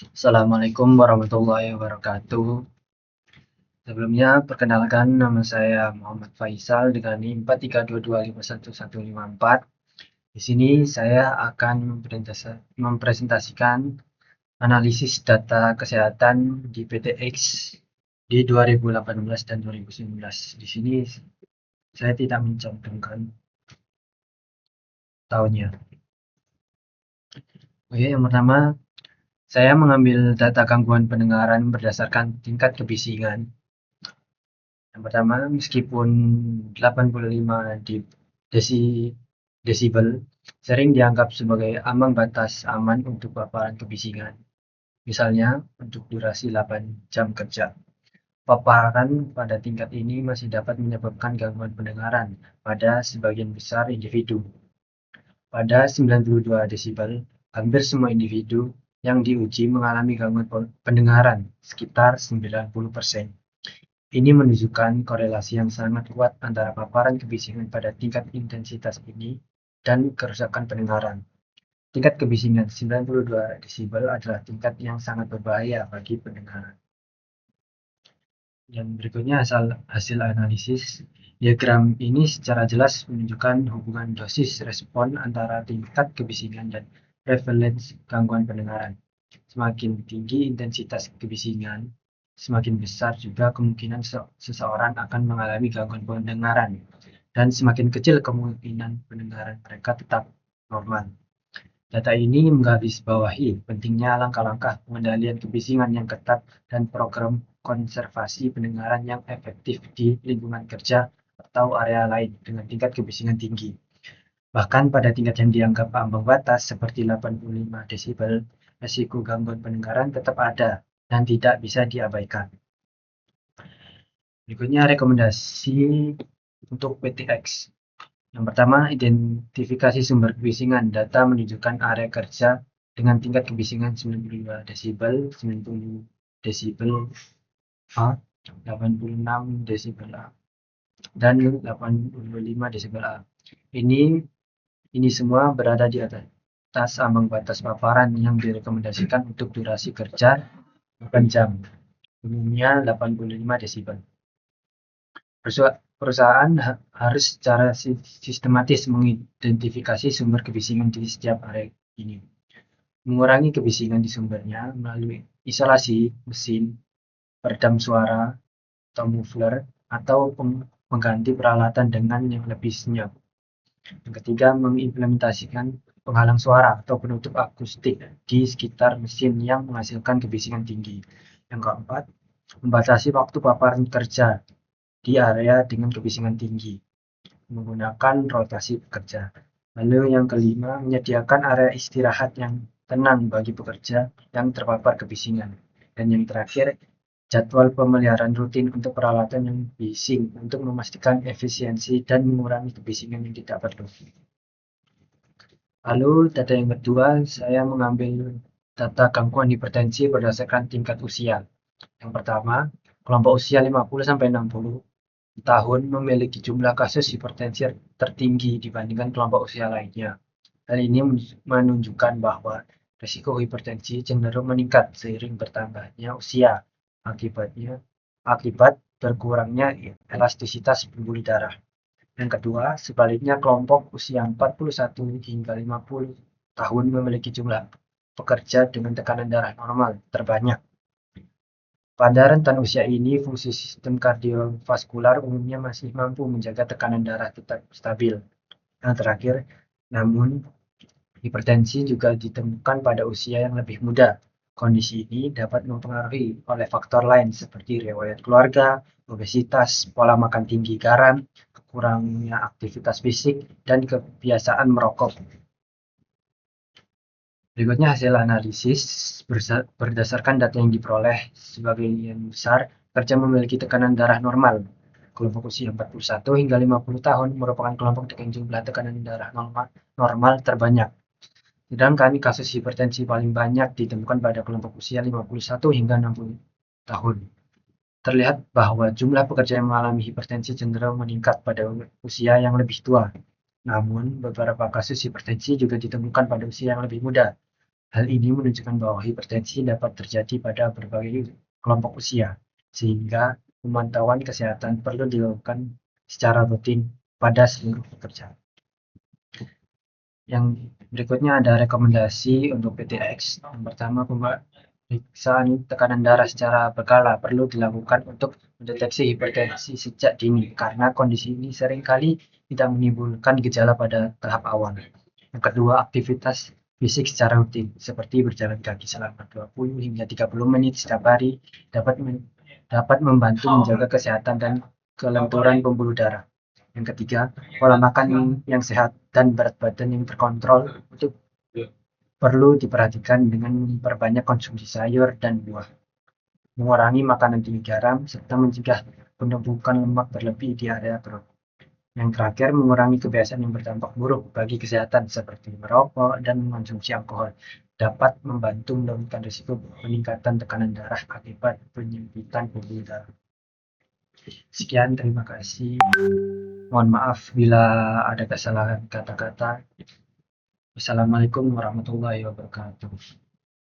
Assalamualaikum warahmatullahi wabarakatuh. Sebelumnya, perkenalkan nama saya Muhammad Faisal dengan NIM 432251154. Di sini saya akan mempresentasikan analisis data kesehatan di PTX di 2018 dan 2019. Di sini saya tidak mencantumkan tahunnya. Oke, yang pertama, saya mengambil data gangguan pendengaran berdasarkan tingkat kebisingan. Yang pertama, meskipun 85 desibel sering dianggap sebagai ambang batas aman untuk paparan kebisingan, misalnya untuk durasi 8 jam kerja. Paparan pada tingkat ini masih dapat menyebabkan gangguan pendengaran pada sebagian besar individu. Pada 92 desibel, hampir semua individu yang diuji mengalami gangguan pendengaran, sekitar 90%. Ini menunjukkan korelasi yang sangat kuat antara paparan kebisingan pada tingkat intensitas ini dan kerusakan pendengaran. Tingkat kebisingan 92 desibel adalah tingkat yang sangat berbahaya bagi pendengaran. Yang berikutnya hasil analisis. Diagram ini secara jelas menunjukkan hubungan dosis respon antara tingkat kebisingan dan prevalensi gangguan pendengaran. Semakin tinggi intensitas kebisingan, semakin besar juga kemungkinan seseorang akan mengalami gangguan pendengaran, dan semakin kecil kemungkinan pendengaran mereka tetap normal. Data ini menggarisbawahi pentingnya langkah-langkah pengendalian kebisingan yang ketat dan program konservasi pendengaran yang efektif di lingkungan kerja atau area lain dengan tingkat kebisingan tinggi. Bahkan pada tingkat yang dianggap ambang batas seperti 85 desibel, risiko gangguan pendengaran tetap ada dan tidak bisa diabaikan. Berikutnya rekomendasi untuk PTX. Yang pertama, identifikasi sumber kebisingan. Data menunjukkan area kerja dengan tingkat kebisingan 95 desibel, 90 desibel A, 86 desibel A, dan 85 desibel A. Ini semua berada di atas ambang batas paparan yang direkomendasikan untuk durasi kerja 8 jam, umumnya 85 desibel. Perusahaan harus secara sistematis mengidentifikasi sumber kebisingan di setiap area ini, mengurangi kebisingan di sumbernya melalui isolasi mesin, peredam suara atau muffler, atau mengganti peralatan dengan yang lebih senyap. Yang ketiga, mengimplementasikan penghalang suara atau penutup akustik di sekitar mesin yang menghasilkan kebisingan tinggi. Yang keempat, membatasi waktu paparan kerja di area dengan kebisingan tinggi, menggunakan rotasi pekerja. Lalu yang kelima, menyediakan area istirahat yang tenang bagi pekerja yang terpapar kebisingan. Dan yang terakhir, jadwal pemeliharaan rutin untuk peralatan yang bising untuk memastikan efisiensi dan mengurangi kebisingan yang tidak perlu. Lalu data yang kedua, saya mengambil data gangguan hipertensi berdasarkan tingkat usia. Yang pertama, kelompok usia 50-60 tahun memiliki jumlah kasus hipertensi tertinggi dibandingkan kelompok usia lainnya. Hal ini menunjukkan bahwa risiko hipertensi cenderung meningkat seiring bertambahnya usia akibat berkurangnya elastisitas pembuluh darah. Yang kedua, sebaliknya kelompok usia 41 hingga 50 tahun memiliki jumlah pekerja dengan tekanan darah normal terbanyak. Pada rentan usia ini, fungsi sistem kardiovaskular umumnya masih mampu menjaga tekanan darah tetap stabil. Yang terakhir, namun hipertensi juga ditemukan pada usia yang lebih muda. Kondisi ini dapat mempengaruhi oleh faktor lain seperti riwayat keluarga, obesitas, pola makan tinggi garam, kurangnya aktivitas fisik, dan kebiasaan merokok. Berikutnya hasil analisis berdasarkan data yang diperoleh. Sebagian besar pekerja memiliki tekanan darah normal. Kelompok usia 41 hingga 50 tahun merupakan kelompok dengan jumlah tekanan darah normal terbanyak. Sedangkan kasus hipertensi paling banyak ditemukan pada kelompok usia 51 hingga 60 tahun. Terlihat bahwa jumlah pekerja yang mengalami hipertensi cenderung meningkat pada usia yang lebih tua. Namun, beberapa kasus hipertensi juga ditemukan pada usia yang lebih muda. Hal ini menunjukkan bahwa hipertensi dapat terjadi pada berbagai kelompok usia, sehingga pemantauan kesehatan perlu dilakukan secara rutin pada seluruh pekerja. Yang berikutnya ada rekomendasi untuk PTX. Yang pertama, pemeriksaan tekanan darah secara berkala perlu dilakukan untuk mendeteksi hipertensi sejak dini, karena kondisi ini seringkali tidak menimbulkan gejala pada tahap awal. Yang kedua, aktivitas fisik secara rutin, seperti berjalan kaki selama 20 hingga 30 menit setiap hari, dapat membantu menjaga kesehatan dan kelenturan pembuluh darah. Yang ketiga, pola makan yang sehat dan berat badan yang terkontrol untuk perlu diperhatikan dengan memperbanyak konsumsi sayur dan buah, mengurangi makanan tinggi garam, serta mencegah penumpukan lemak berlebih di area perut. Yang terakhir, mengurangi kebiasaan yang berdampak buruk bagi kesehatan seperti merokok dan mengonsumsi alkohol dapat membantu menurunkan risiko peningkatan tekanan darah akibat penyempitan pembuluh darah. Sekian, terima kasih. Mohon maaf bila ada kesalahan kata-kata. Wassalamualaikum warahmatullahi wabarakatuh.